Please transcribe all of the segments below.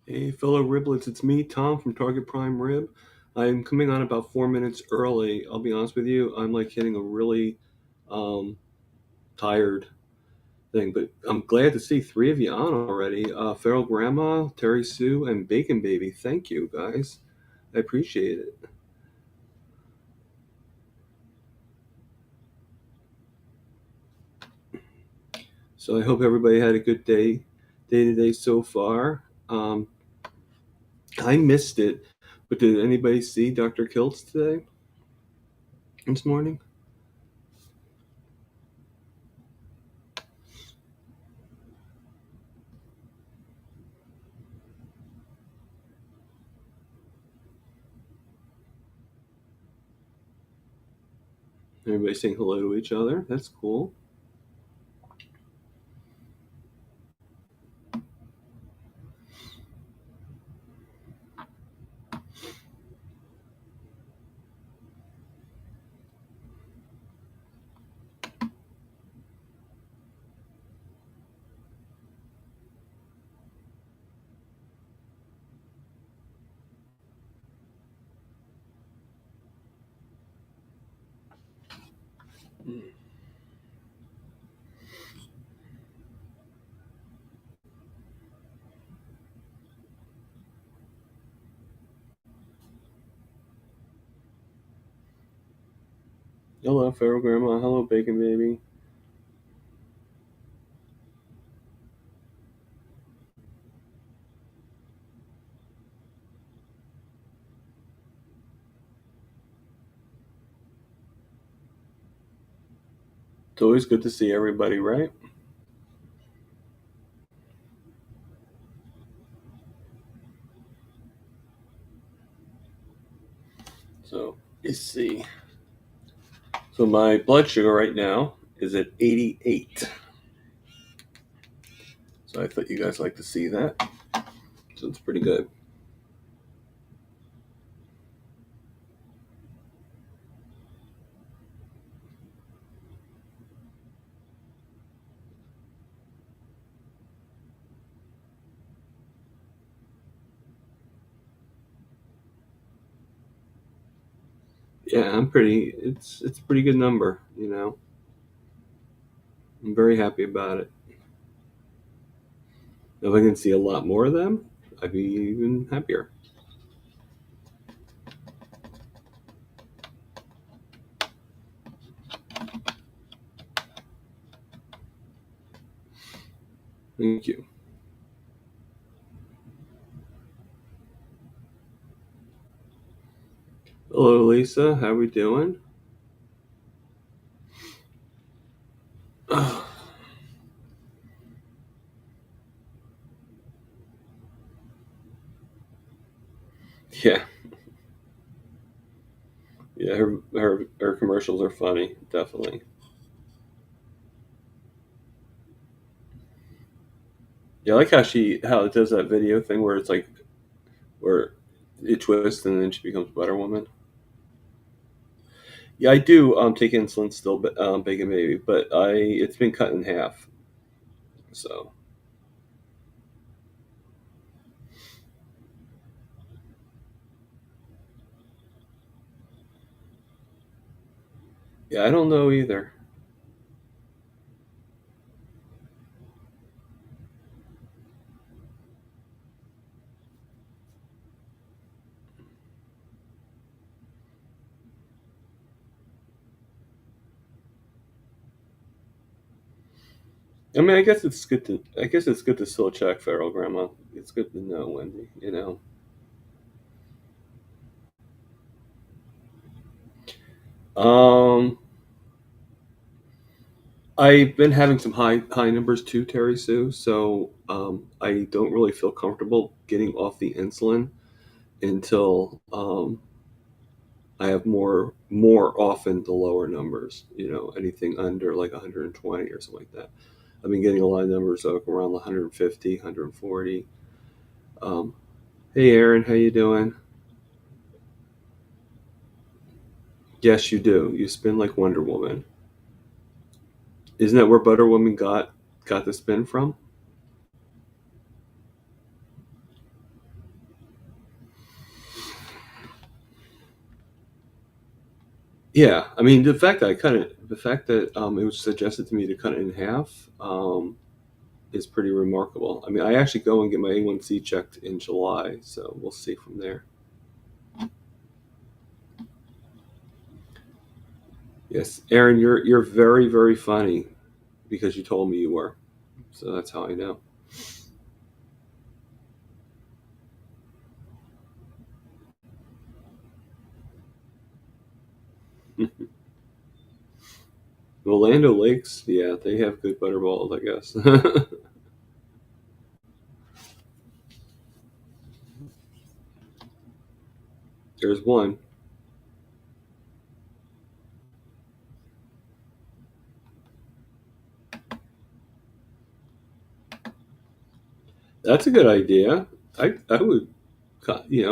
Hey, fellow Riblets, it's me, Tom from Target Prime Rib. I'm coming on about 4 minutes early. I'll be honest with you, I'm like hitting a really um, tired thing, but I'm glad to see three of you on already. Feral Grandma, Terry Sue, and Bacon Baby. Thank you, guys. I appreciate it. So I hope everybody had a good day today so far. I missed it, but did anybody see Dr. Kiltz today, this morning? Everybody saying hello to each other. That's cool. Hello, Feral Grandma. Hello, Bacon Baby. It's always good to see everybody, right? So, let's see. So, my blood sugar right now is at 88. So, I thought you guys like to see that. So, it's pretty good. Yeah, it's a pretty good number, you know. I'm very happy about it. If I can see a lot more of them, I'd be even happier. Thank you. Hello, Lisa. How we doing? Yeah, yeah. Her commercials are funny, definitely. Yeah, I like how it does that video thing where it's like where it twists and then she becomes Butter Woman. Yeah, I do take insulin still, but Bacon Baby, but I it's been cut in half. So yeah, I don't know either. I mean, I guess it's good to still check Feral Grandma. It's good to know, Wendy. You know. Um, I've been having some high numbers too, Terry Sue. So I don't really feel comfortable getting off the insulin until I have more often the lower numbers. You know, anything under like 120 or something like that. I've been getting a lot of numbers like around 150, 140. Um, hey, Aaron, how you doing? Yes, you do. You spin like Wonder Woman. Isn't that where Butter Woman got the spin from? Yeah, I mean the fact that it was suggested to me to cut it in half is pretty remarkable. I mean, I actually go and get my A1C checked in July, so we'll see from there. Yes, Aaron, you're very very funny because you told me you were, so that's how I know. The Land Lakes, yeah, they have good butterballs, I guess. There's one. That's a good idea. I would, you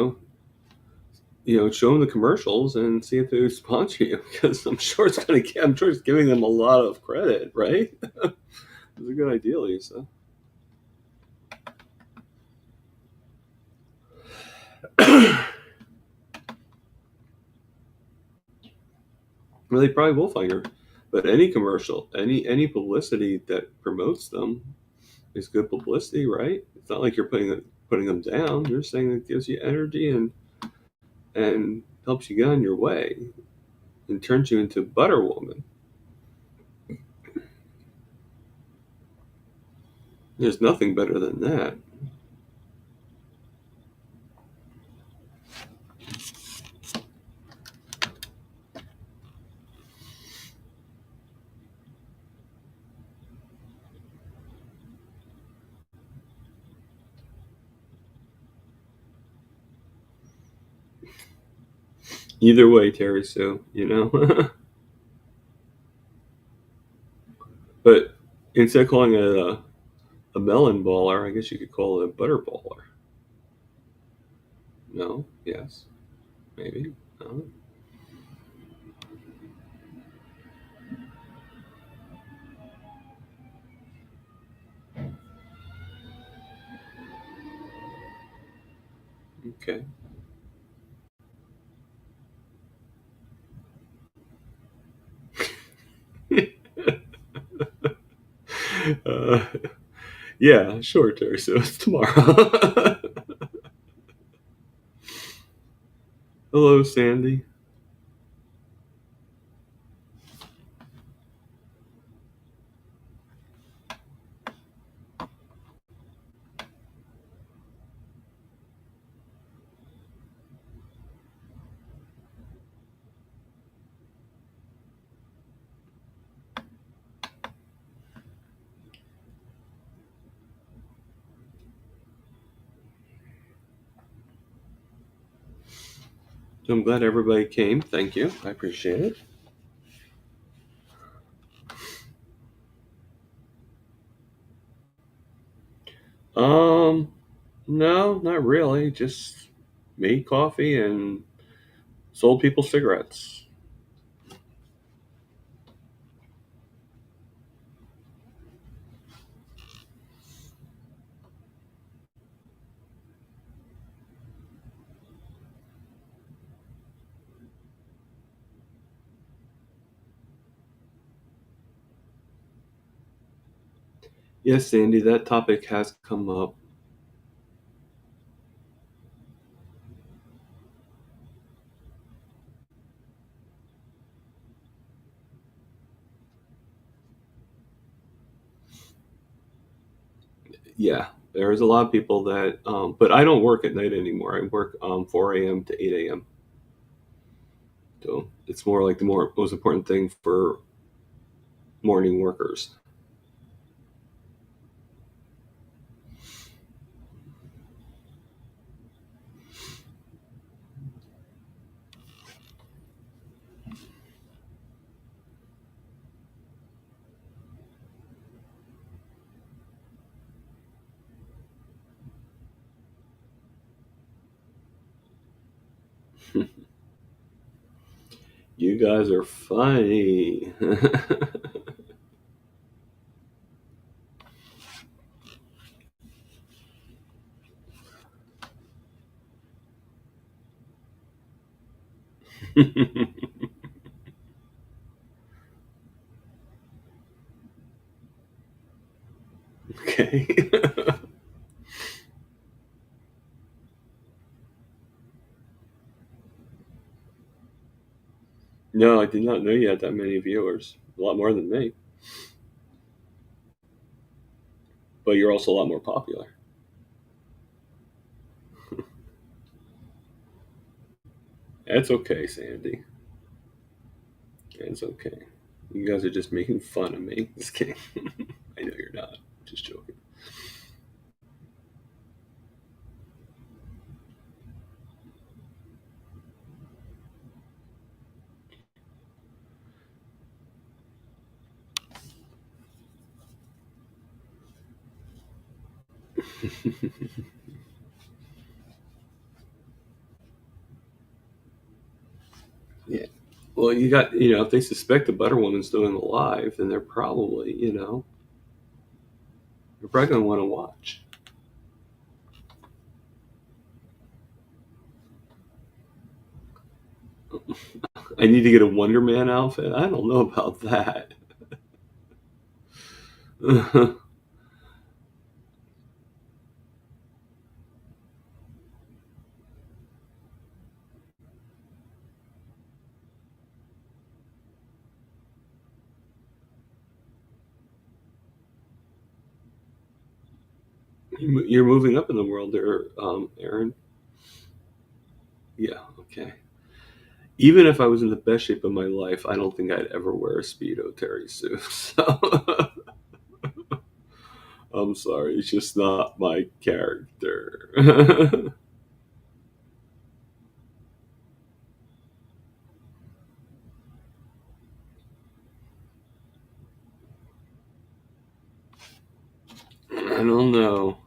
know, show them the commercials and see if they would sponsor you because I'm sure it's gonna. I'm sure it's giving them a lot of credit, right? It's a good idea, Lisa. Well, they probably will find her, but any commercial, any publicity that promotes them is good publicity, right? It's not like you're putting them down. You're saying it gives you energy and helps you get on your way and turns you into Butter Woman. There's nothing better than that. Either way, Terry Sue, but instead of calling it a melon baller, I guess you could call it a butter baller. No? Yes? Maybe? No? Okay. uh, yeah, sure, Terry. So it's tomorrow. Hello, Sandy. I'm glad everybody came. Thank you. I appreciate it. Um, no, not really. Just made coffee and sold people cigarettes. Yes, Sandy, that topic has come up. Yeah, there's a lot of people that, but I don't work at night anymore. I work 4 a.m. to 8 a.m. So it's more like the most important thing for morning workers. You guys are funny. Okay. No, I did not know you had that many viewers. A lot more than me. But you're also a lot more popular. That's okay, Sandy. It's okay. You guys are just making fun of me. Just kidding. I know you're not. Just joking. Yeah. Well, if they suspect the Butter Woman's doing a live, then they're probably going to want to watch. I need to get a Wonder Man outfit. I don't know about that. You're moving up in the world there, Aaron. Yeah, okay. Even if I was in the best shape of my life, I don't think I'd ever wear a Speedo Terry Sue. So I'm sorry, it's just not my character. I don't know.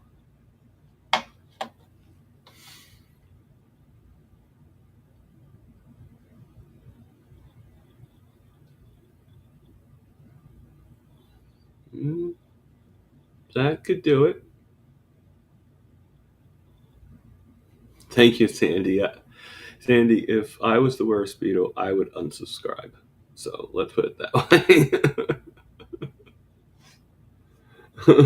Mm, that could do it. Thank you, Sandy. Sandy, if I was to wear a Speedo, I would unsubscribe. So let's put it that way.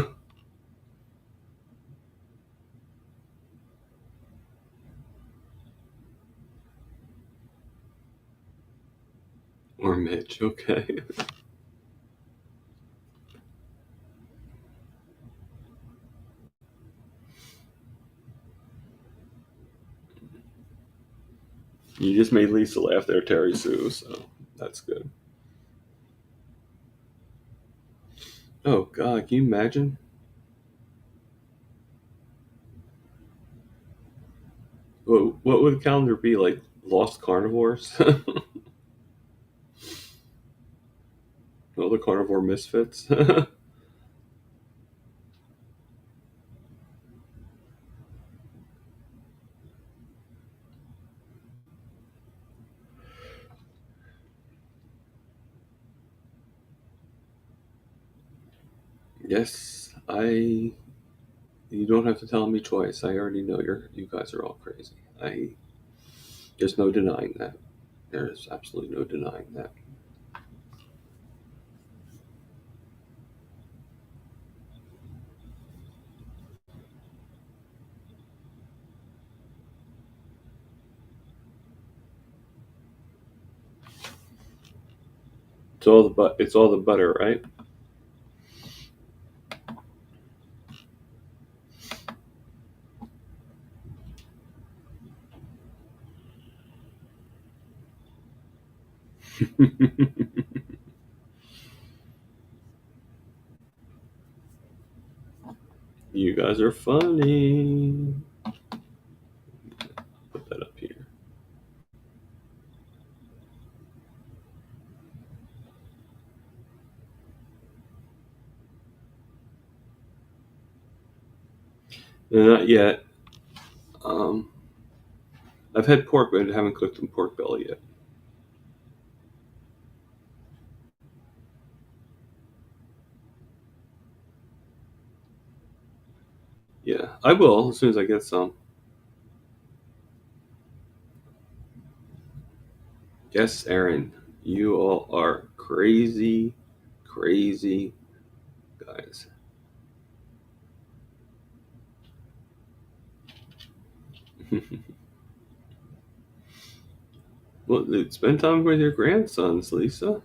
Or Mitch, okay. You just made Lisa laugh there, Terry Sue, so that's good. Oh, God, can you imagine? What would the calendar be like? Lost Carnivores? All the carnivore misfits? Yes, I. You don't have to tell me twice. I already know you guys are all crazy. I. There's no denying that. There is absolutely no denying that. It's all the butter, right? You guys are funny. Put that up here. No, not yet. Um, I've had pork, but I haven't cooked in pork belly yet. Yeah, I will as soon as I get some. Yes, Aaron, you all are crazy, crazy guys. Well, spend time with your grandsons, Lisa.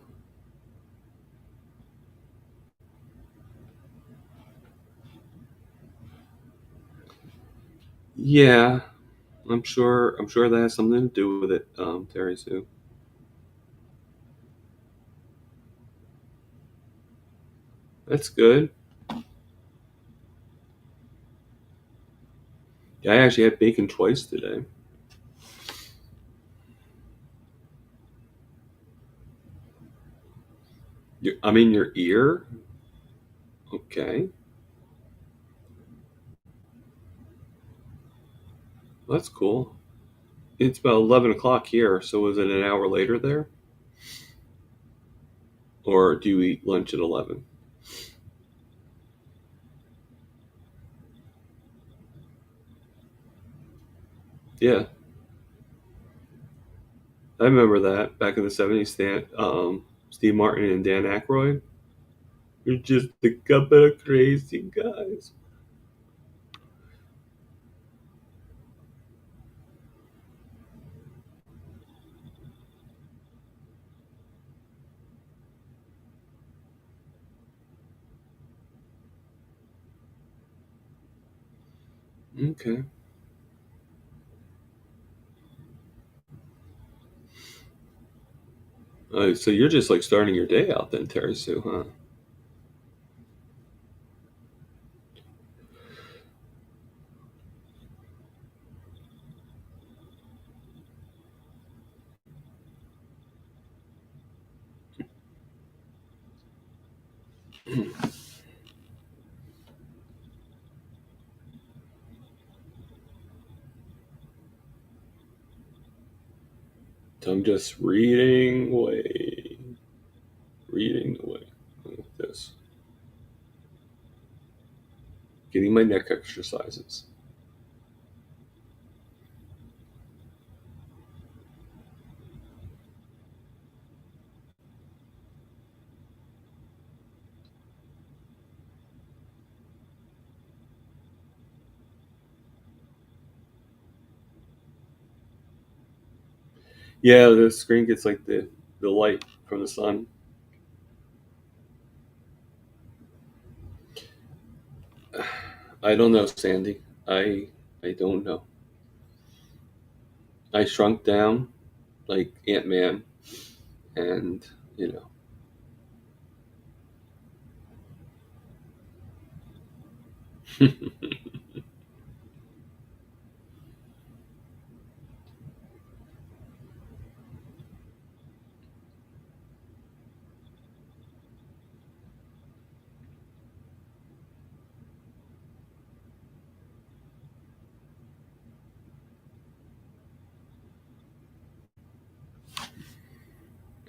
Yeah, I'm sure. I'm sure that has something to do with it, Terry Sue. That's good. Yeah, I actually had bacon twice today. I'm in your ear. Okay, that's cool. It's about 11 o'clock here. So was it an hour later there, or do you eat lunch at 11? Yeah, I remember that back in the '70s. Steve Martin and Dan Aykroyd. You're just a couple of crazy guys. Okay. So you're just like starting your day out then, Terry Sue, huh? So I'm just reading away like this, getting my neck exercises. Yeah, the screen gets like the light from the sun. I don't know, Sandy. I don't know. I shrunk down like Ant Man, and you know,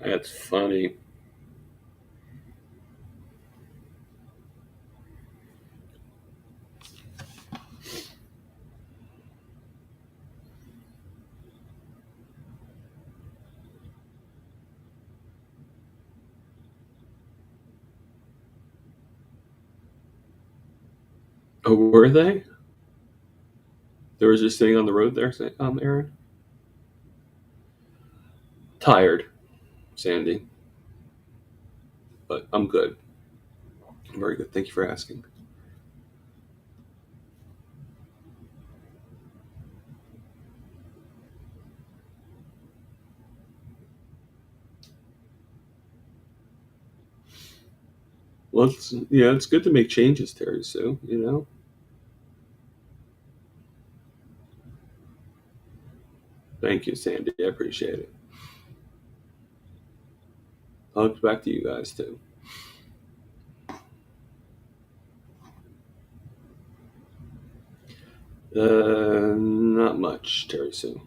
that's funny. Oh, were they? They were just sitting on the road there, Aaron. Tired, Sandy, but I'm good. I'm very good. Thank you for asking. Well, it's good to make changes, Terry Sue. Thank you, Sandy. I appreciate it. Hugs back to you guys too. Not much, Terry Sue.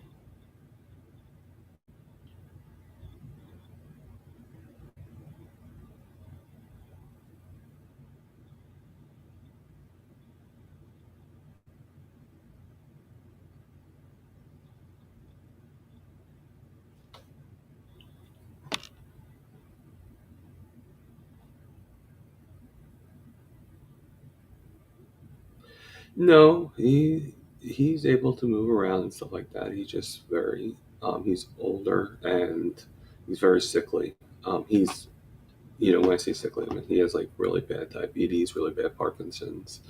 No, he's able to move around and stuff like that. He's just very he's older and he's very sickly. He's when I say sickly, I mean he has like really bad diabetes, really bad Parkinson's,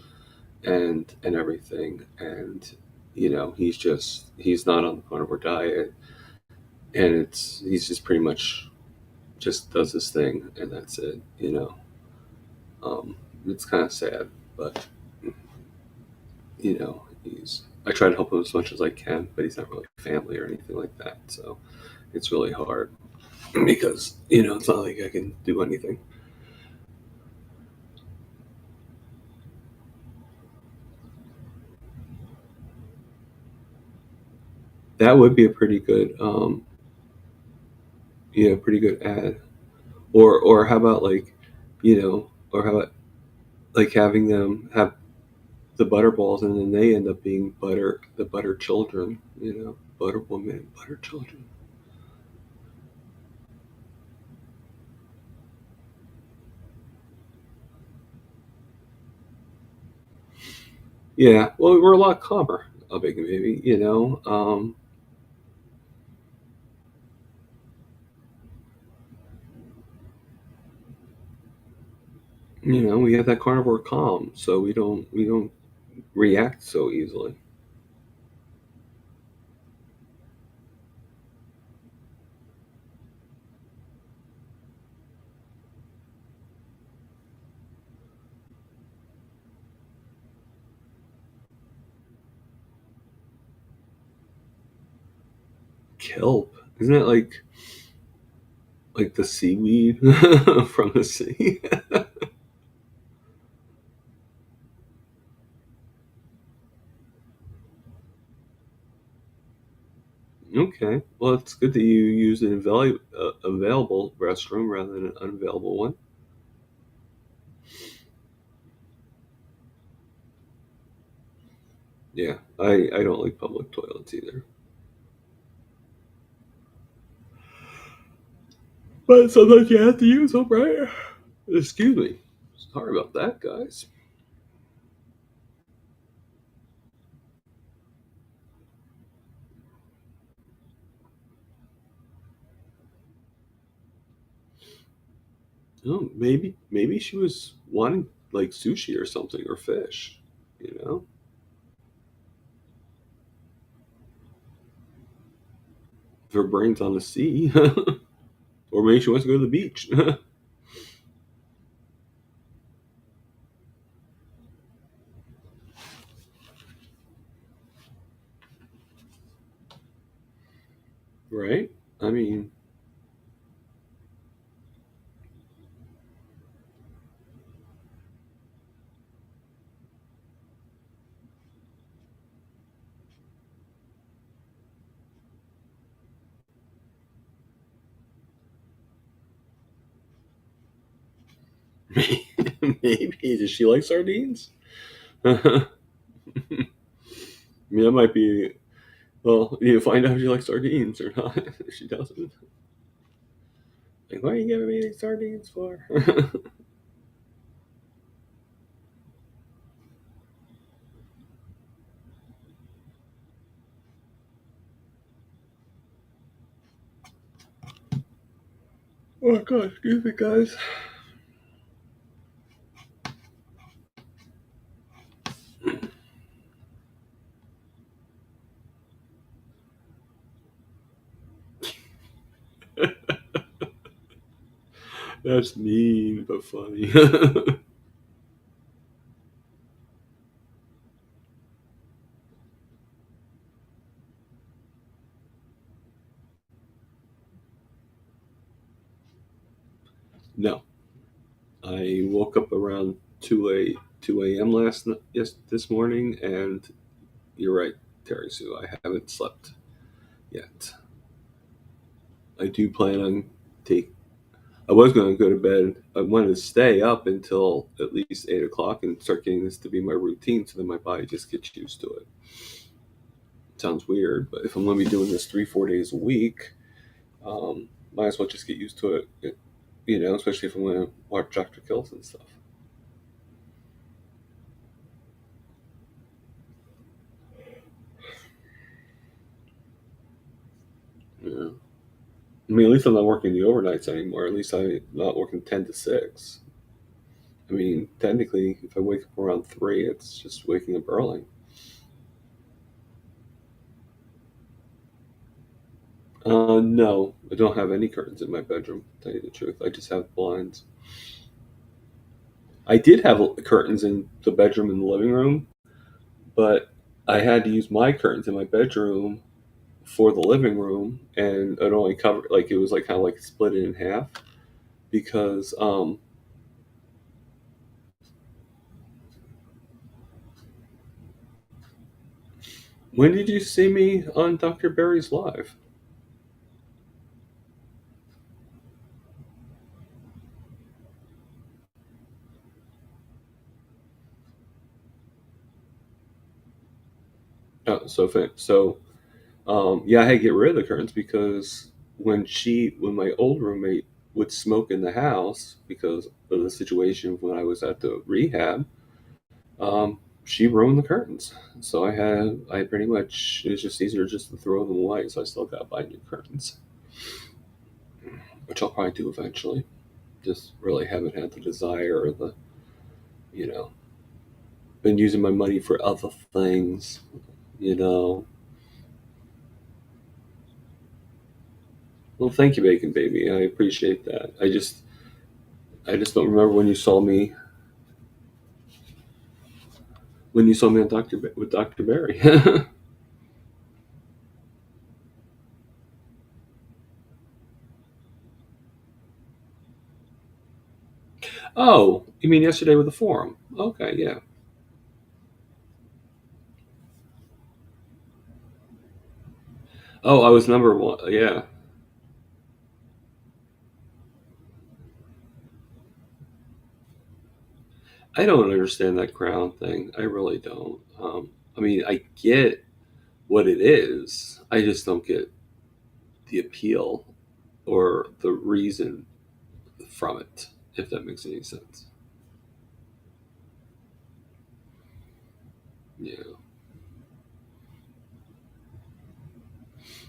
and everything. And he's not on the carnivore diet, and he's just pretty much just does his thing, and that's it. Um, it's kind of sad, but he's. I try to help him as much as I can, but he's not really family or anything like that. So it's really hard because it's not like I can do anything. That would be a pretty good, pretty good ad. Or how about like, or how about like having them have the butter balls, and then they end up being the butter children. Butter woman, butter children. Yeah, well, we're a lot calmer, a big baby. We have that carnivore calm, so we don't react so easily. Kelp, isn't it like the seaweed from the sea? Okay, well, it's good that you use an available restroom rather than an unavailable one. Yeah, I don't like public toilets either. But sometimes you have to use them, right? Excuse me. Sorry about that, guys. Oh, maybe she was wanting like sushi or something or fish. You know, if her brain's on the sea, or maybe she wants to go to the beach. Right? I mean, maybe does she like sardines? I mean, that might be. Well, you find out if she likes sardines or not. If she doesn't, like, why are you giving me these sardines for? Oh God, excuse me, guys. That's mean but funny. No, I woke up around two a.m. this morning, and you're right, Terry Sue. I haven't slept yet. I do plan on take. I was going to go to bed. I wanted to stay up until at least 8 o'clock and start getting this to be my routine, so that my body just gets used to it. Sounds weird, but if I'm going to be doing this 3 4 days a week, might as well just get used to it. Especially if I'm going to watch Dr. Kills and stuff. Yeah. I mean, at least I'm not working the overnights anymore. At least I'm not working 10 to 6. I mean, technically, if I wake up around 3, it's just waking up early. No, I don't have any curtains in my bedroom, to tell you the truth. I just have blinds. I did have curtains in the bedroom and the living room, but I had to use my curtains in my bedroom for the living room, and it only covered, like, it was like kind of like split it in half because when did you see me on Dr. Barry's live? Yeah, I had to get rid of the curtains because when my old roommate would smoke in the house because of the situation when I was at the rehab, she ruined the curtains. So I pretty much, it was just easier just to throw them away. So I still got to buy new curtains, which I'll probably do eventually. Just really haven't had the desire or the, you know, been using my money for other things, you know. Well, thank you, Bacon Baby. I appreciate that. I just don't remember when you saw me on with Dr. Barry. Oh, you mean yesterday with the forum? Okay, yeah. Oh, I was number one. Yeah, I don't understand that crown thing. I really don't. I mean, I get what it is. I just don't get the appeal or the reason from it, if that makes any sense. Yeah.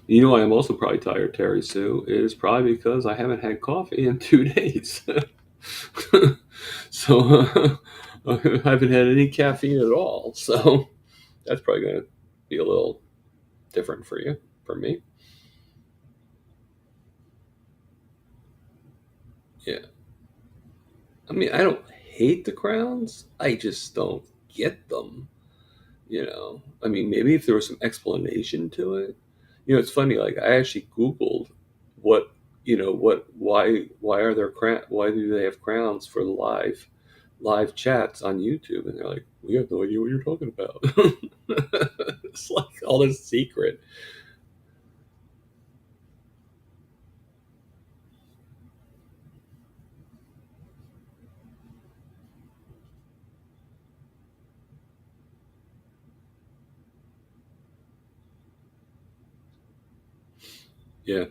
You know why I'm also probably tired, Terry Sue, is probably because I haven't had coffee in 2 days. So I haven't had any caffeine at all. So that's probably going to be a little different for you, for me. Yeah. I mean, I don't hate the crowns. I just don't get them. I mean, maybe if there was some explanation to it. It's funny. Like I actually Googled what why are there why do they have crowns for live chats on YouTube, and they're like, we have no idea what you're talking about. It's like all this secret. Yeah.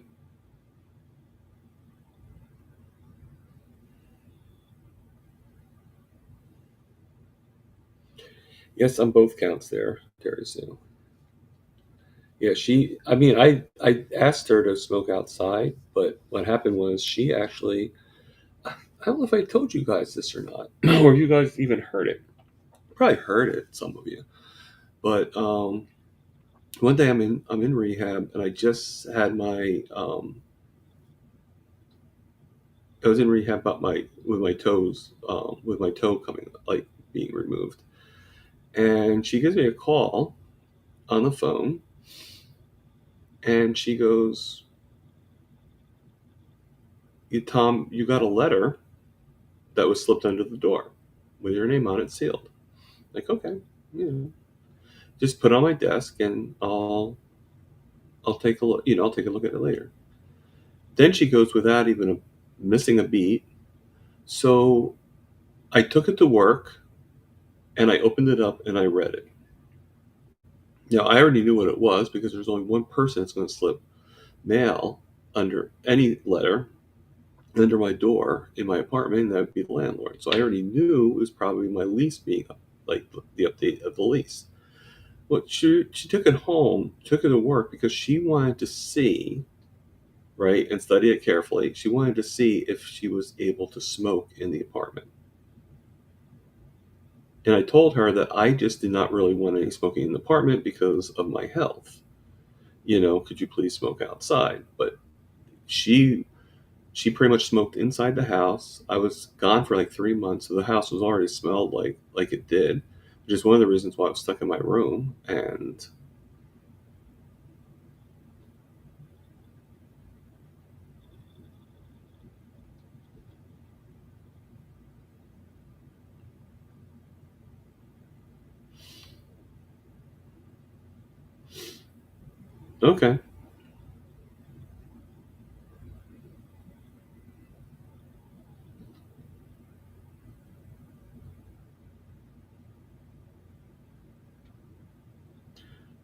Yes, on both counts there, Terry Sue. Yeah, I mean, I asked her to smoke outside, but what happened was she actually, I don't know if I told you guys this or not, or you guys even heard it. Probably heard it, some of you. But one day I'm in rehab, and I just had I was in rehab about my with my toes, with my toe coming, like, being removed, and she gives me a call on the phone, and she goes, Tom, you got a letter that was slipped under the door with your name on it, sealed. Like, okay, you know, just put it on my desk, and I'll take a look. I'll take a look at it later. Then she goes without even missing a beat. So I took it to work, and I opened it up and I read it. I already knew what it was because there's only one person that's going to slip mail under any letter under my door in my apartment, and that would be the landlord. So I already knew it was probably my lease being up, like the update of the lease. Well, she took it home, took it to work because she wanted to see. right, and study it carefully. She wanted to see if she was able to smoke in the apartment. And I told her that I just did not really want any smoking in the apartment because of my health. Could you please smoke outside? But she she pretty much smoked inside the house. I was gone for like 3 months, so the house was already smelled like it did, which is one of the reasons why I was stuck in my room. And okay,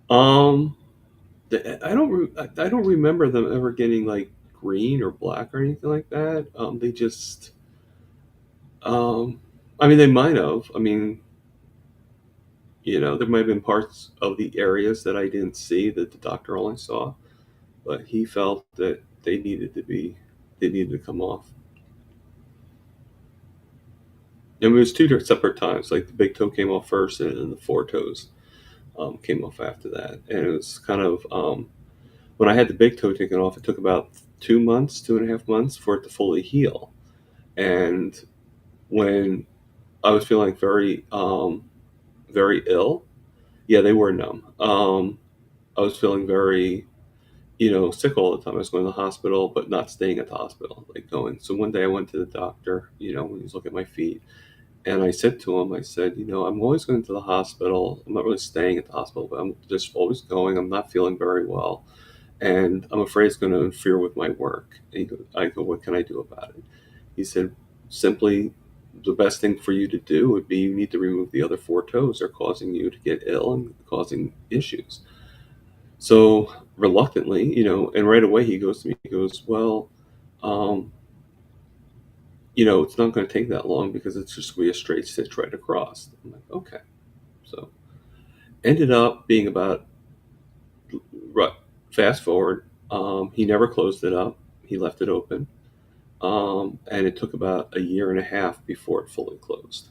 um, I don't remember them ever getting like green or black or anything like that. They just I mean, they might have. I mean, there might have been parts of the areas that I didn't see that the doctor only saw, but he felt that they needed to come off. And it was two separate times. Like the big toe came off first, and then the four toes came off after that. And it was kind of when I had the big toe taken off, it took about 2 months, 2.5 months for it to fully heal. And when I was feeling very ill, yeah, they were numb. I was feeling very sick all the time. I was going to the hospital, but not staying at the hospital, like going. So one day I went to the doctor, when he was looking at my feet, and I said to him, I said, I'm always going to the hospital. I'm not really staying at the hospital, but I'm just always going. I'm not feeling very well, and I'm afraid it's going to interfere with my work. I go, what can I do about it? He said, simply, the best thing for you to do would be you need to remove the other four toes. They're causing you to get ill and causing issues. So reluctantly, and right away he goes to me, he goes, well, um, it's not going to take that long because it's just going to be a straight stitch right across. I'm like, okay. So ended up being about, right, fast forward, he never closed it up. He left it open. And it took about a year and a half before it fully closed.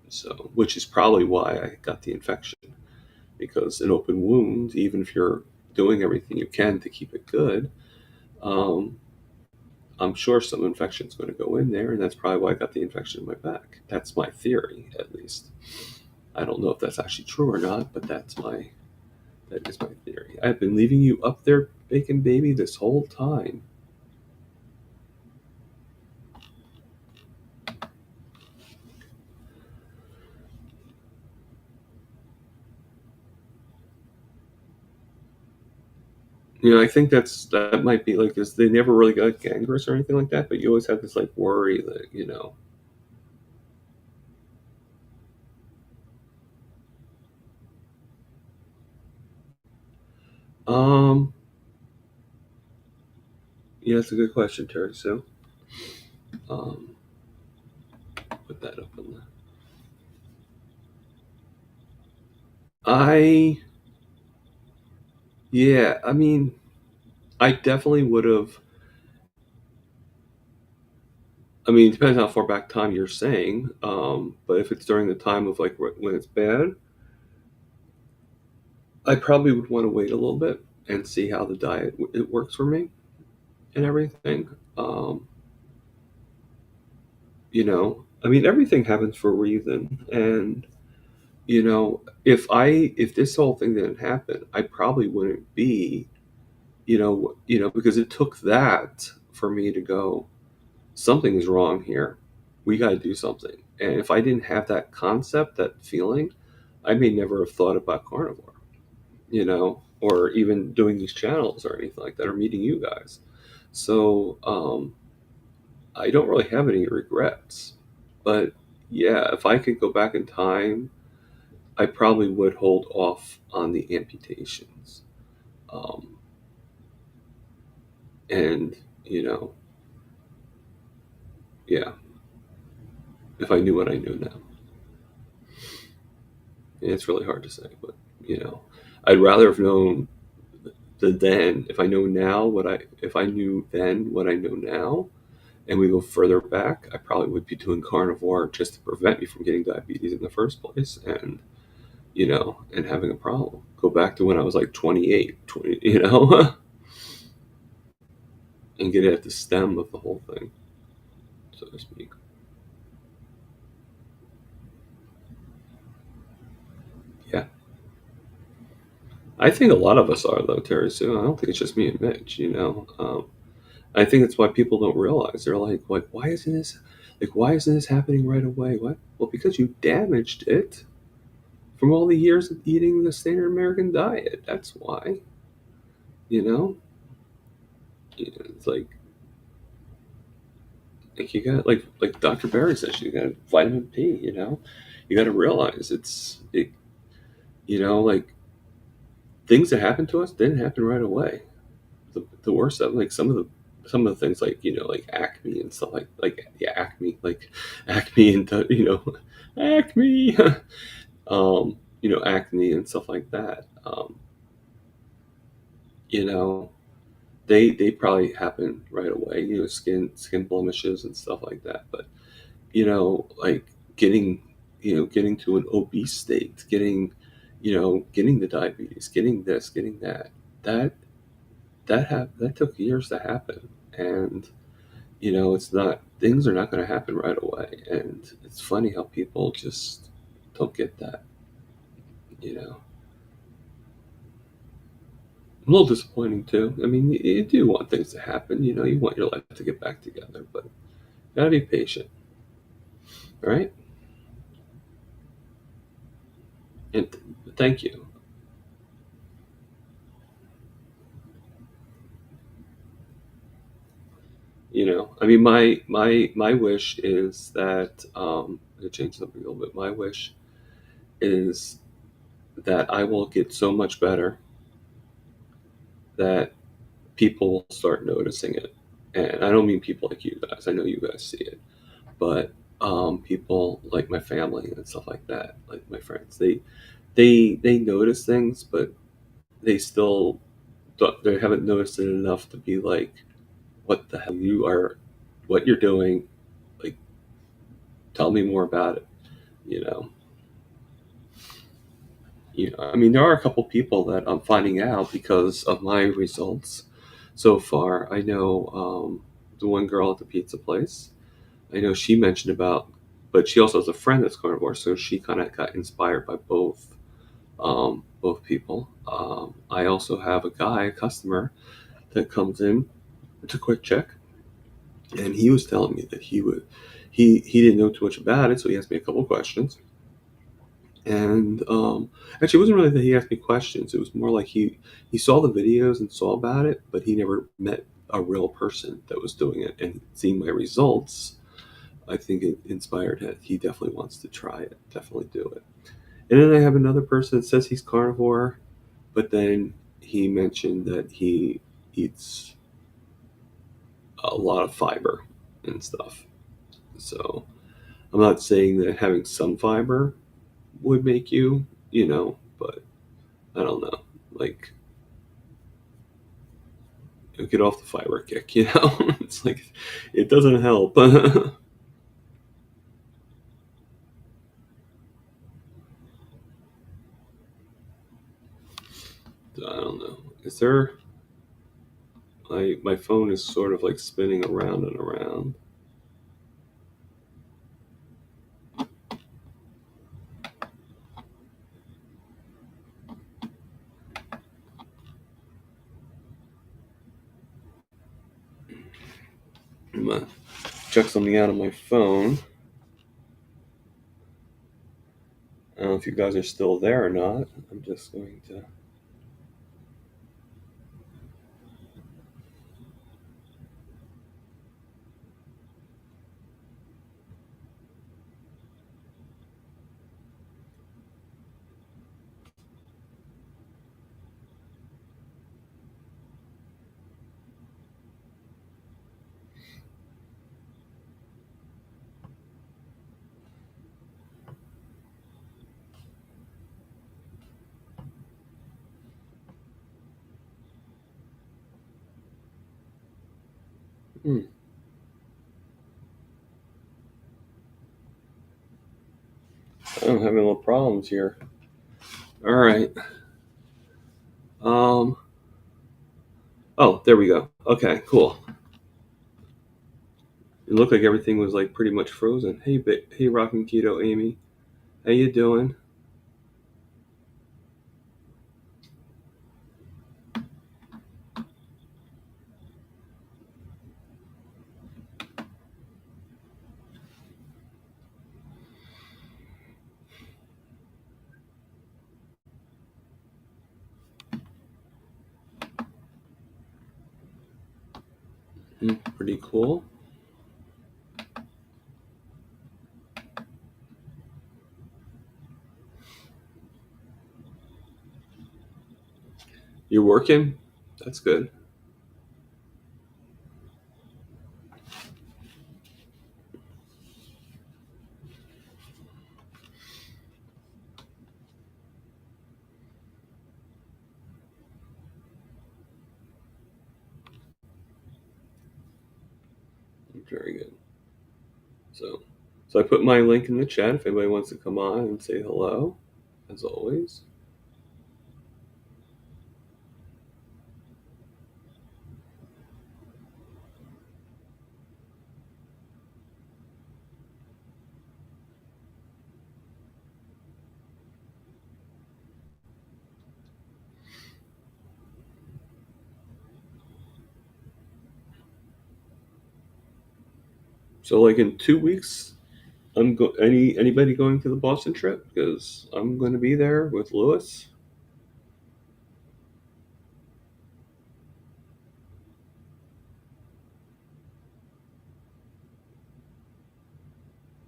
So, which is probably why I got the infection, because an open wound, even if you're doing everything you can to keep it good, um, I'm sure some infection is going to go in there, and that's probably why I got the infection in my back. That's my theory, at least. I don't know if that's actually true or not, but that is my theory. I've been leaving you up there, bacon baby, this whole time. I think that might be like this. They never really got gangrenous or anything like that, but you always have this like worry that Um, yeah, that's a good question, Terry. So, um, put that up on the. I Yeah, I mean, I definitely would have. I mean, it depends how far back time you're saying. But if it's during the time of like when it's bad, I probably would want to wait a little bit and see how the diet it works for me and everything. Um, I mean, everything happens for a reason, and if this whole thing didn't happen, I probably wouldn't be, because it took that for me to go, something is wrong here. We got to do something. And if I didn't have that concept, that feeling, I may never have thought about carnivore, or even doing these channels or anything like that, or meeting you guys. So I don't really have any regrets. But yeah, if I could go back in time, I probably would hold off on the amputations. Um, and, you know, yeah, if I knew what I knew now. And it's really hard to say, but, I'd rather have known the then, if I know now if I knew then what I know now, and we go further back, I probably would be doing carnivore just to prevent me from getting diabetes in the first place, and and having a problem. Go back to when I was like 28, 20, and get at the stem of the whole thing, so to speak. Yeah. I think a lot of us are, though, Terry Sue. I don't think it's just me and Mitch. I think it's why people don't realize. They're like, why isn't this happening right away? What? Well, because you damaged it from all the years of eating the standard American diet. That's why. You know, it's like you got like Dr. Barry says, you got vitamin P. You got to realize like things that happened to us didn't happen right away. The worst of like some of the things like like acne and stuff like yeah, acne and acne acne and stuff like that. You know they probably happen right away, skin blemishes and stuff like that. But like getting getting to an obese state, getting the diabetes, getting this, getting that, that that took years to happen. And it's not things are not going to happen right away. And it's funny how people just don't get that. you know a little disappointing too. I mean, you do want things to happen. You want your life to get back together, but you gotta be patient, right? And thank you. I mean, my wish is that to change something a little bit. My wish is that I will get so much better that people will start noticing it. And I don't mean people like you guys. I know you guys see it, but people like my family and stuff like that, like my friends, they notice things, but they still they haven't noticed it enough to be like, what the hell you are, what you're doing, like tell me more about it. You know, I mean, there are a couple people that I'm finding out because of my results so far. I know the one girl at the pizza place. I know she mentioned about, but she also has a friend that's carnivore, so she kind of got inspired by both people. I also have a guy, a customer, that comes in to Quick Check, and he was telling me that he didn't know too much about it, so he asked me a couple of questions. And actually, it wasn't really that he asked me questions. It was more like he saw the videos and saw about it, but he never met a real person that was doing it. And seeing my results, I think it inspired him. He definitely wants to try it. Definitely do it. And then I have another person that says he's carnivore, but then he mentioned that he eats a lot of fiber and stuff. So I'm not saying that having some fiber would make but I don't know. Like, get off the fiber kick. It's like it doesn't help. I don't know. Is there? My phone is sort of like spinning around and around. I'm gonna check something out on my phone. I don't know if you guys are still there or not. I'm just going to. Hmm. I'm having little problems here. All right. Um. Oh, there we go. Okay, cool. It looked like everything was like pretty much frozen. Hey, hey, Rockin' Keto, Amy, how you doing? Pretty cool. You're working? That's good. Very good. So, so I put my link in the chat if anybody wants to come on and say hello, as always. So, like in 2 weeks, anybody going to the Boston trip? Because I'm going to be there with Lewis.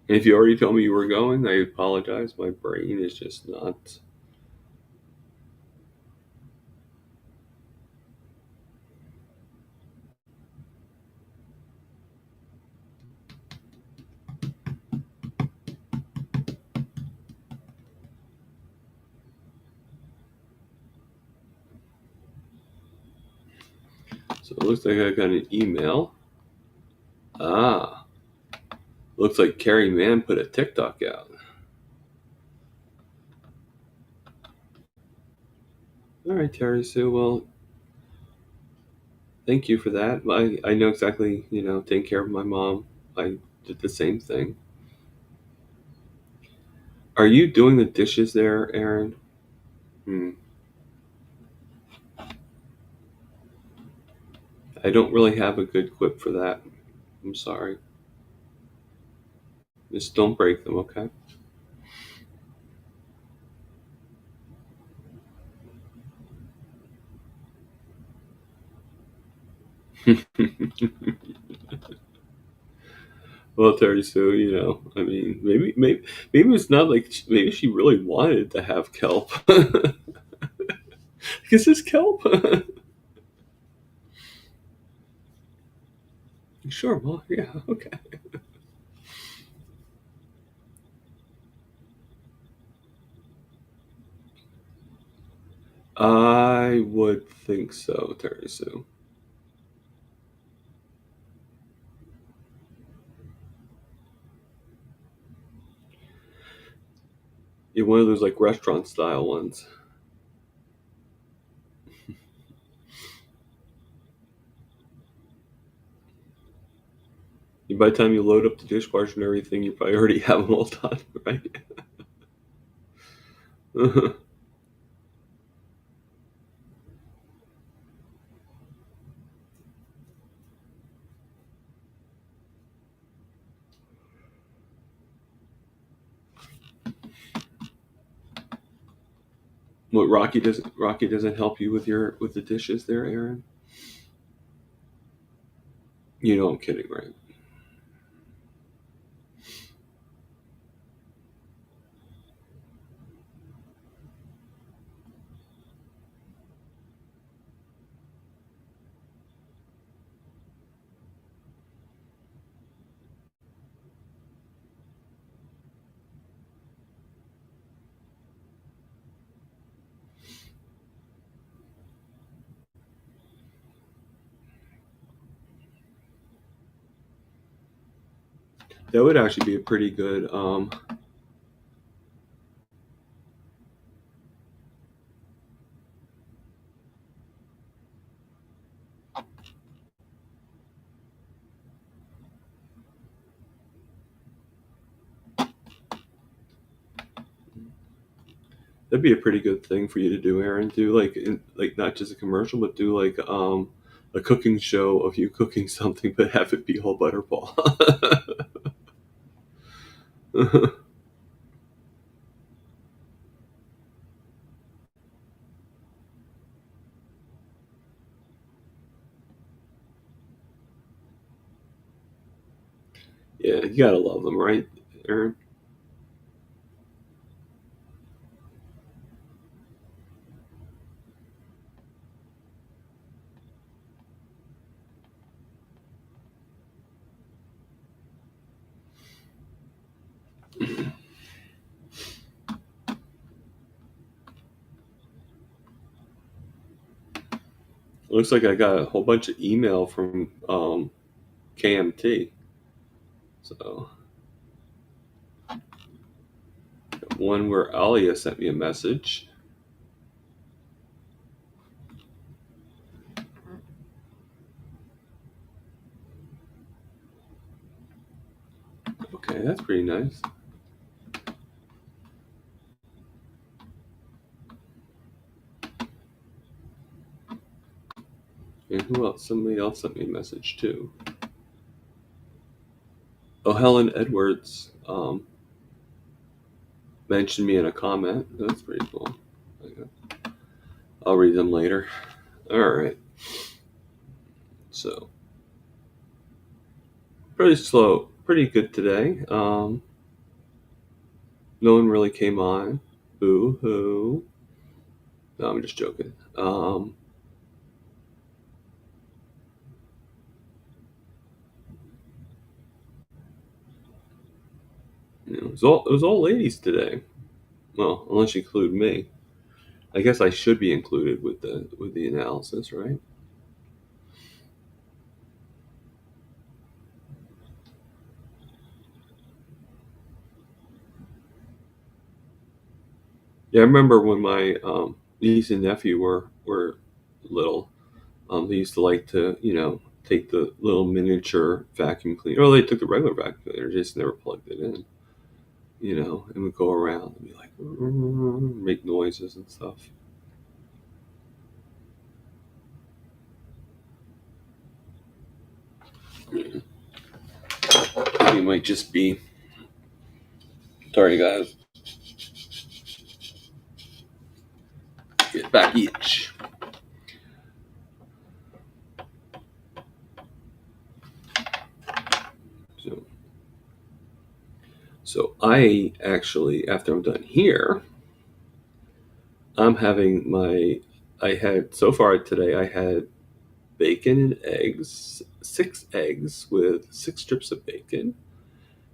And if you already told me you were going, I apologize. My brain is just not. So it looks like I got an email. Ah, looks like Carrie Mann put a TikTok out. All right, Terry Sue. Well, thank you for that. I know exactly, taking care of my mom. I did the same thing. Are you doing the dishes there, Aaron? Hmm. I don't really have a good quip for that. I'm sorry. Just don't break them, okay? Well, Terry Sue, I mean, maybe it's not like maybe she really wanted to have kelp. Is this kelp? Sure. Well, yeah. Okay. I would think so, Terry Sue. You're one of those like restaurant style ones. By the time you load up the dishwasher and everything, you probably already have them all done, right? What Rocky doesn't help you with the dishes there, Aaron? You know I'm kidding, right? That would actually be a pretty good. That'd be a pretty good thing for you to do, Aaron. Do like not just a commercial, but do like a cooking show of you cooking something, but have it be all Butterball. Yeah, you gotta love them, right, Aaron? Looks like I got a whole bunch of email from KMT. So one where Alia sent me a message. Okay, that's pretty nice. And who else? Somebody else sent me a message too. Oh, Helen Edwards mentioned me in a comment. That's pretty cool. Okay. I'll read them later. All right. So pretty slow, pretty good today. No one really came on. Boo hoo. No, I'm just joking. It was all ladies today. Well, unless you include me. I guess I should be included with the analysis, right? Yeah, I remember when my niece and nephew were little. They used to like to, take the little miniature vacuum cleaner. Or they took the regular vacuum cleaner, just never plugged it in, and would go around and be like, make noises and stuff. It might just be, sorry guys, get back each. So, so I actually, after I'm done here, I'm having I had, so far today, I had bacon and eggs, 6 eggs with 6 strips of bacon.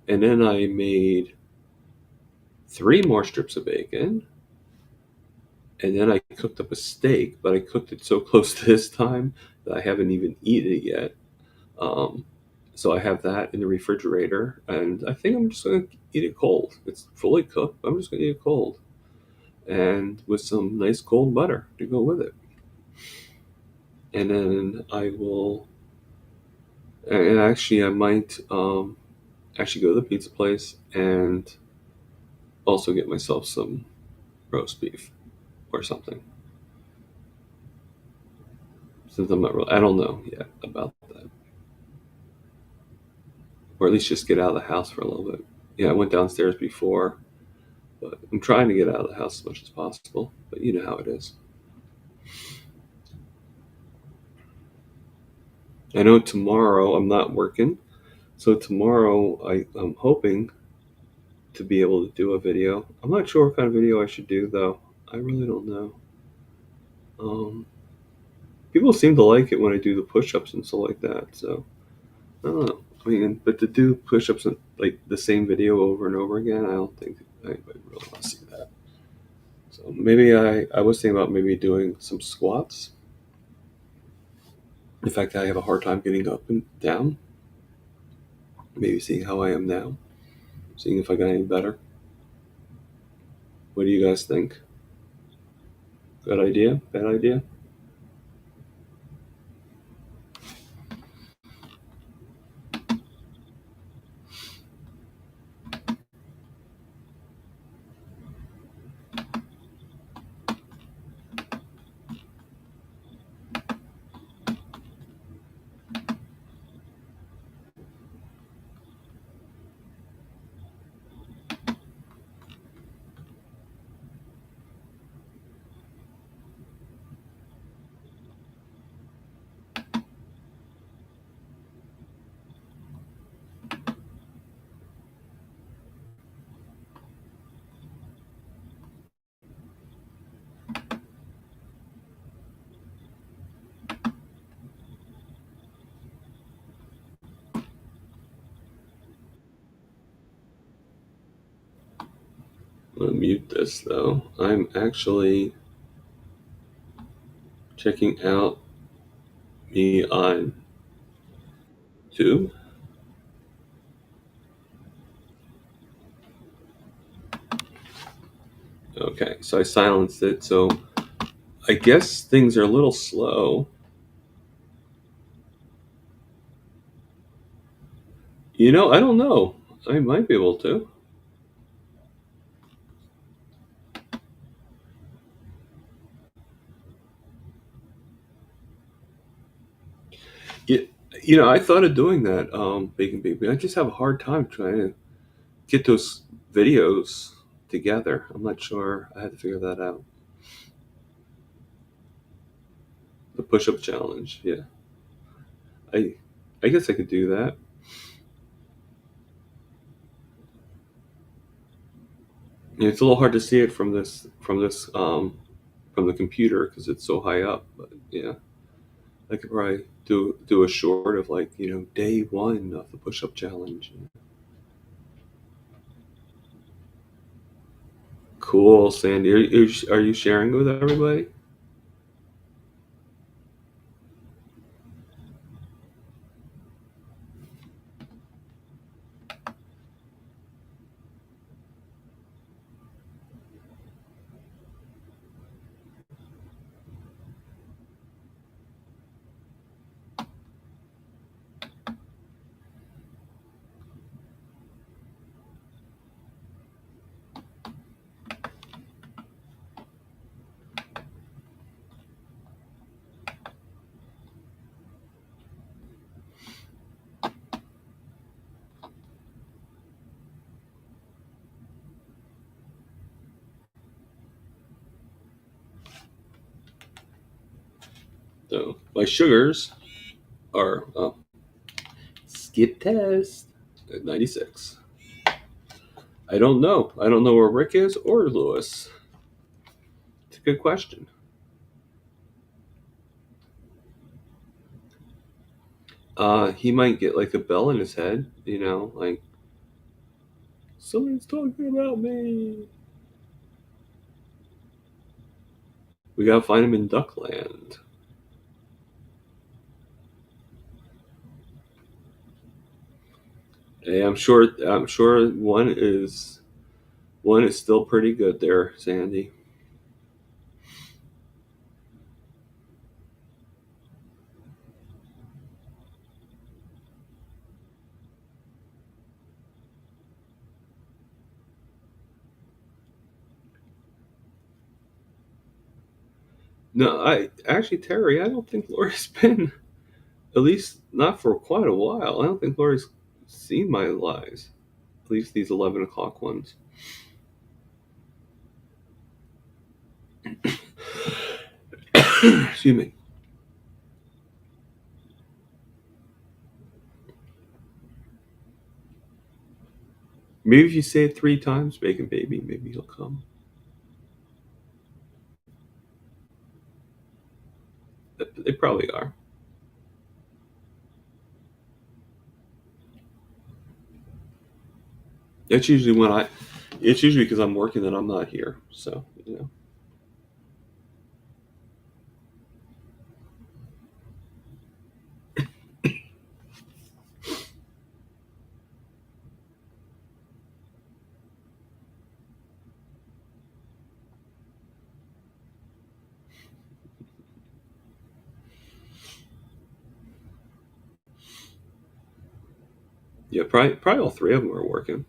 And then I made 3 more strips of bacon. And then I cooked up a steak, but I cooked it so close to this time that I haven't even eaten it yet. Um, so I have that in the refrigerator, and I think I'm just going to eat it cold. It's fully cooked, but I'm just going to eat it cold, and with some nice cold butter to go with it. And then I will, and actually, I might actually go to the pizza place and also get myself some roast beef or something. Since I'm not really, I don't know yet about that, or at least just get out of the house for a little bit. Yeah, I went downstairs before, but I'm trying to get out of the house as much as possible. But you know how it is. I know tomorrow I'm not working, so tomorrow I'm hoping to be able to do a video. I'm not sure what kind of video I should do though. I really don't know. Um, People seem to like it when I do the push-ups and stuff like that. So I don't know. I mean, but to do push-ups and like the same video over and over again, I don't think anybody really wants to see that. So maybe I was thinking about maybe doing some squats. In fact, I have a hard time getting up and down. maybe seeing how I am now, seeing if I got any better. What do you guys think? Good idea? Bad idea? I'm gonna mute this though. I'm actually checking out me on two. Okay, so I silenced it. So I guess things are a little slow. I don't know. I might be able to. Yeah, I thought of doing that, Bacon Baby. I just have a hard time trying to get those videos together. I'm not sure. I had to figure that out. The push-up challenge. Yeah, I, I guess I could do that. Yeah, it's a little hard to see it from the computer because it's so high up. But yeah, I could probably do a short of like day one of the push-up challenge. Cool, Sandy. Are you sharing with everybody? So my sugars are skip test at 96. I don't know. I don't know where Rick is or Lewis. It's a good question. He might get like a bell in his head, like someone's talking about me. We gotta find him in Duckland. Hey, I'm sure one is still pretty good there, Sandy. No, I actually Terry, I don't think Lori's been at least not for quite a while. I don't think Lori's seen my lives. At least these 11 o'clock ones. Excuse me. Maybe if you say it 3 times, Bacon Baby, maybe he'll come. They probably are. That's usually when I. It's usually because I'm working and I'm not here. So. Yeah, probably all three of them are working.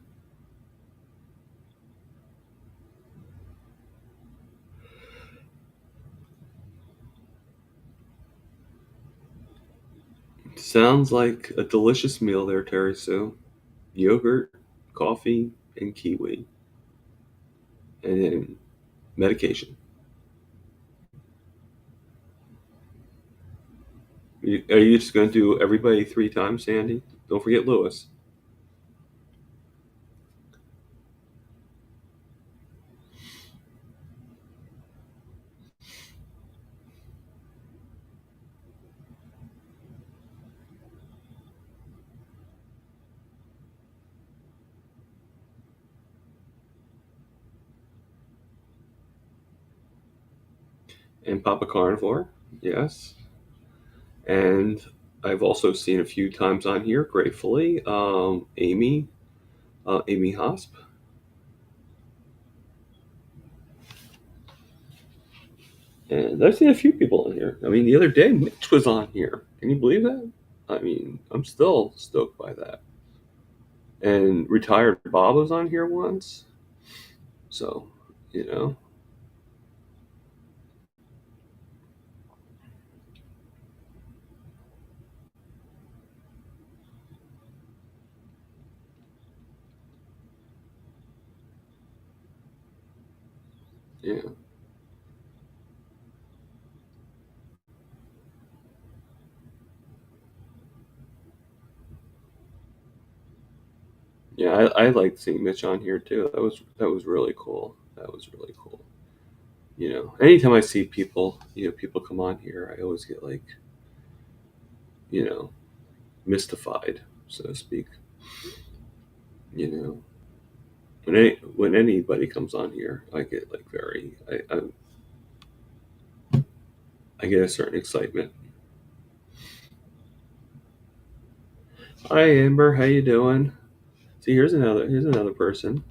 Sounds like a delicious meal there, Terry Sue. Yogurt, coffee, and kiwi, and then medication. Are you just going to do everybody 3 times, Sandy? Don't forget Lewis. And Papa Carnivore, yes. And I've also seen a few times on here, gratefully, Amy Hosp. And I've seen a few people on here. I mean, the other day, Mitch was on here. Can you believe that? I mean, I'm still stoked by that. And retired Bob was on here once. So, you know, yeah. Yeah, I liked seeing Mitch on here too. That was really cool. That was really cool. Anytime I see people, people come on here, I always get like, you know, mystified, so to speak. You know, when anybody comes on here, I get like I get a certain excitement. Hi Amber, how you doing? See, here's another person.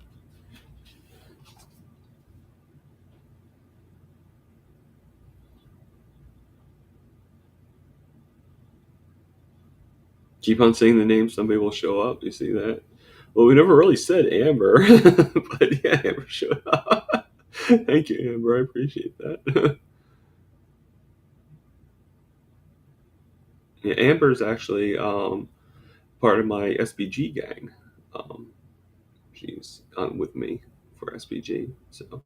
Keep on saying the name, somebody will show up. You see that? Well, we never really said Amber, but yeah, Amber showed up. Thank you, Amber. I appreciate that. Yeah, Amber's actually part of my SBG gang. Um, she's on with me for SBG. So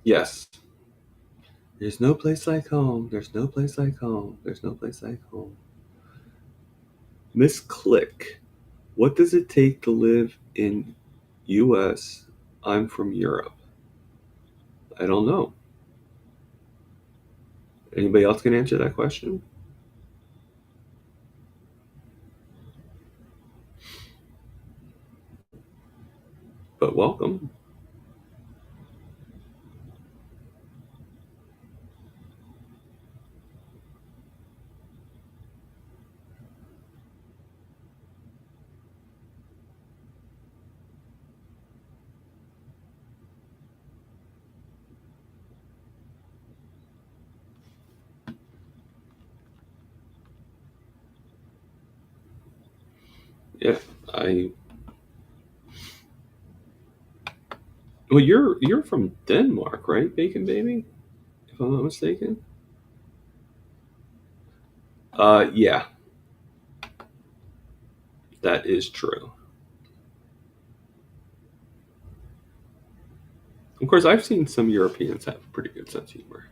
yes, there's no place like home. There's no place like home. There's no place like home. Miss Click, what does it take to live in U.S.? I'm from Europe. I don't know. Anybody else can answer that question? But welcome. Yeah, I. Well, you're from Denmark, right, Bacon Baby? If I'm not mistaken. Yeah, that is true. Of course, I've seen some Europeans have a pretty good sense of humor.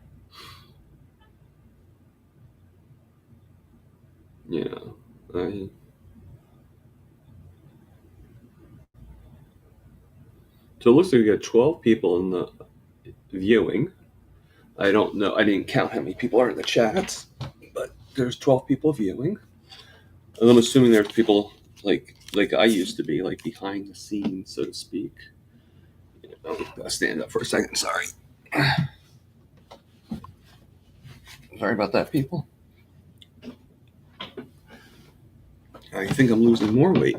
Yeah, I. So it looks like we got 12 people in the viewing. I don't know. I didn't count how many people are in the chats, but there's 12 people viewing. And I'm assuming there's people like I used to be, like behind the scenes, so to speak. I'll stand up for a second. Sorry. Sorry about that, people. I think I'm losing more weight.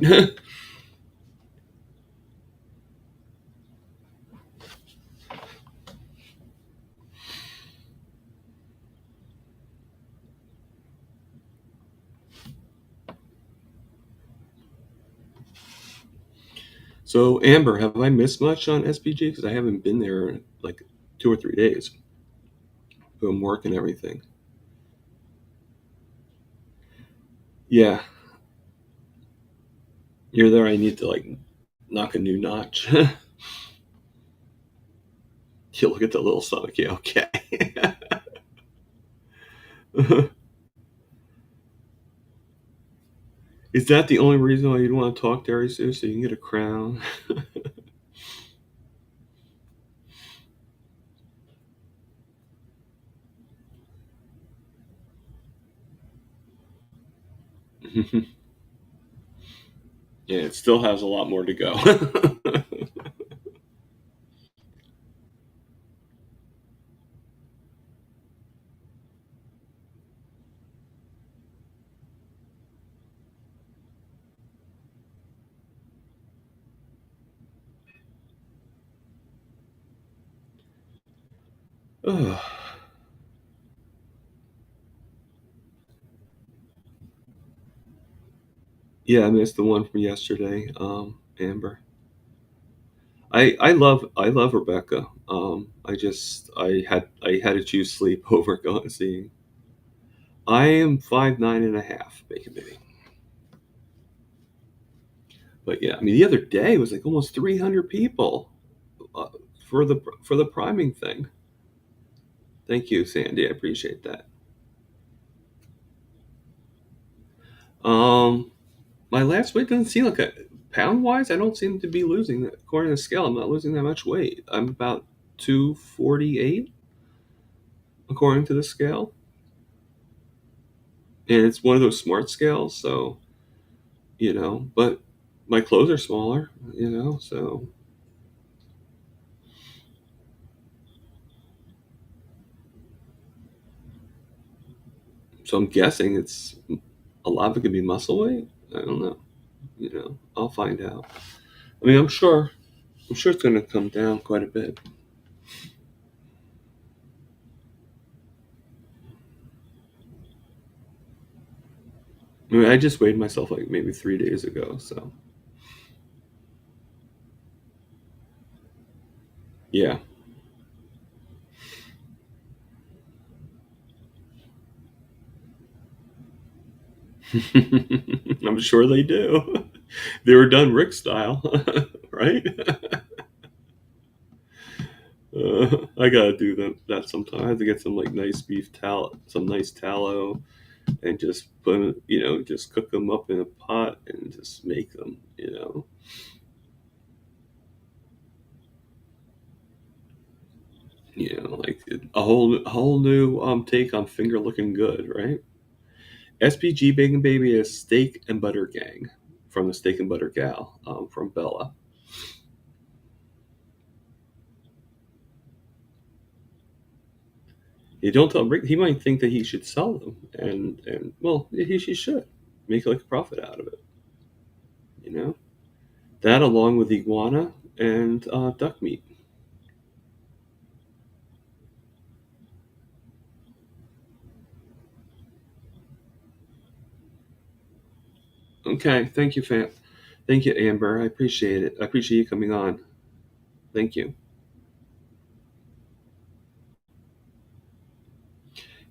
So, Amber, have I missed much on SPG? Because I haven't been there in like 2 or 3 days from work and everything. Yeah, you're there. I need to like knock a new notch. You look at the little stomach. Yeah, okay. Is that the only reason why you'd want to talk, Terry Sue, so you can get a crown? Yeah, it still has a lot more to go. Ugh. Yeah, I missed the one from yesterday, Amber. I love Rebecca. I had to choose sleep over going seeing. I am 5'9.5", Bacon Baby. But yeah, I mean the other day was like almost 300 people uh, for the priming thing. Thank you, Sandy. I appreciate that. Um, my last weight doesn't seem like a pound wise. I don't seem to be losing. According to the scale, I'm not losing that much weight. I'm about 248 according to the scale, and it's one of those smart scales. So but my clothes are smaller. So I'm guessing it's a lot of it could be muscle weight. I don't know. I'll find out. I mean, I'm sure it's going to come down quite a bit. I mean, I just weighed myself like maybe 3 days ago. So yeah. I'm sure they do. They were done Rick style, right? I gotta do that sometime. I have to get some like nice beef tallow, some nice tallow, and just just cook them up in a pot and just make them. Like a whole new take on finger looking good, right? SPG Bacon Baby is Steak and Butter Gang from the Steak and Butter Gal from Bella. You don't tell Rick; he might think that he should sell them, and well, he should make like a profit out of it. You know that along with iguana and duck meat. Okay, thank you, fam. Thank you, Amber. I appreciate it. I appreciate you coming on. Thank you.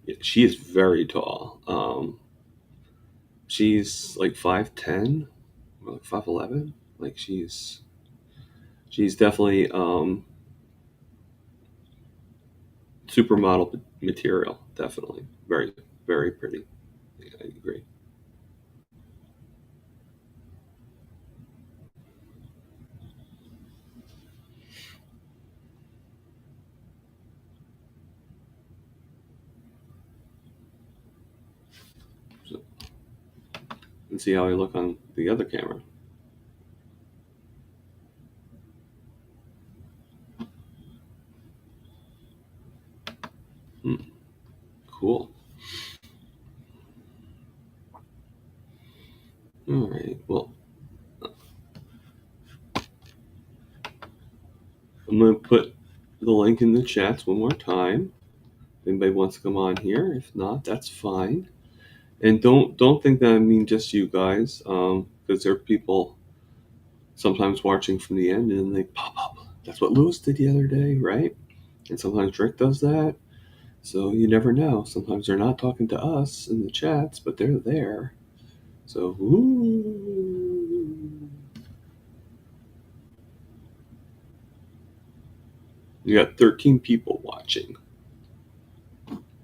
Yeah, she is very tall. She's like 5'10", or like 5'11". Like she's definitely supermodel material. Definitely very very pretty. Yeah, I agree. So, and see how I look on the other camera. Hmm, cool. All right. Well, I'm gonna put the link in the chats one more time. If anybody wants to come on here, if not, that's fine. And don't think that I mean just you guys, because there are people sometimes watching from the end, and then they pop up. That's what Lewis did the other day, right? And sometimes Rick does that. So you never know. Sometimes they're not talking to us in the chats, but they're there. So, ooh. You got 13 people watching.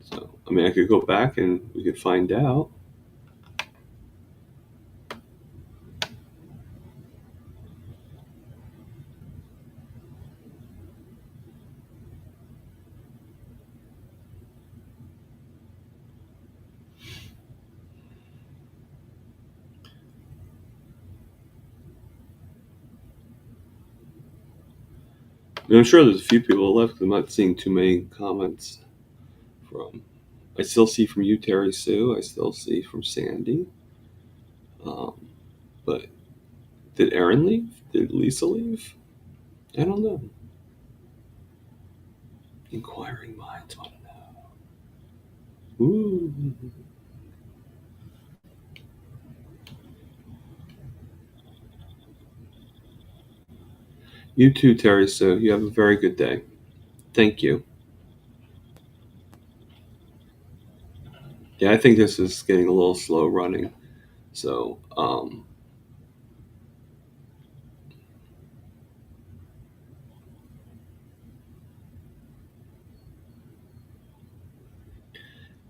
So, I mean, I could go back and we could find out. And I'm sure there's a few people left because I'm not seeing too many comments from. I still see from you, Terry Sue. I still see from Sandy. But did Aaron leave? Did Lisa leave? I don't know. Inquiring minds want to know. Ooh. You too, Terry Sue. You have a very good day. Thank you. Yeah, I think this is getting a little slow running. So,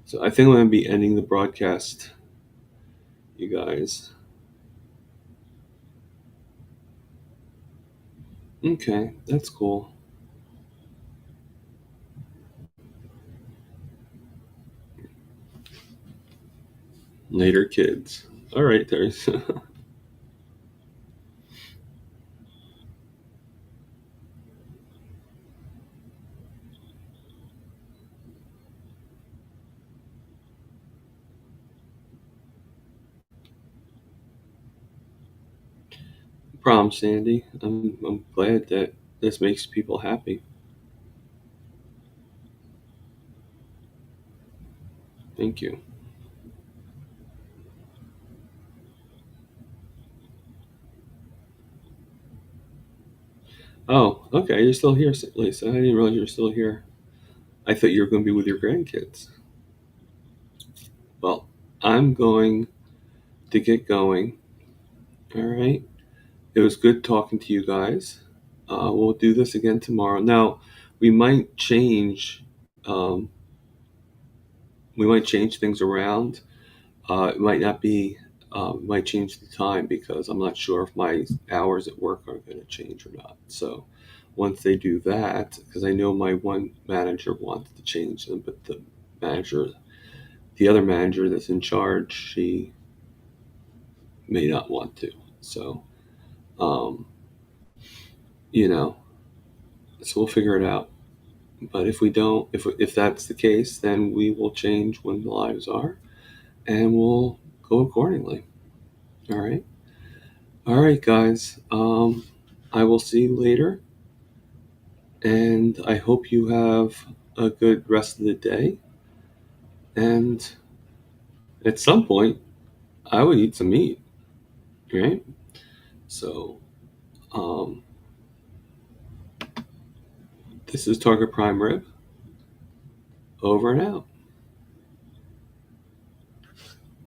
so I think I'm going to be ending the broadcast, you guys. Okay, that's cool. Later, kids. All right, there's. Problem, Sandy. I'm glad that this makes people happy. Thank you. Oh, okay. You're still here, Lisa. I didn't realize you were still here. I thought you were going to be with your grandkids. Well, I'm going to get going. All right. It was good talking to you guys. We'll do this again tomorrow. Now, we might change. Um, we might change things around. It might not be. Might change the time because I'm not sure if my hours at work are going to change or not. So, once they do that, because I know my one manager wants to change them, but manager, the other manager that's in charge, she may not want to. So, um, you know, so we'll figure it out. But if we don't, if that's the case, then we will change when the lives are, and we'll go accordingly. All right, all right, guys. I will see you later, and I hope you have a good rest of the day. And at some point, I would eat some meat. Right. So, um, this is Target Prime Rib. Over and out.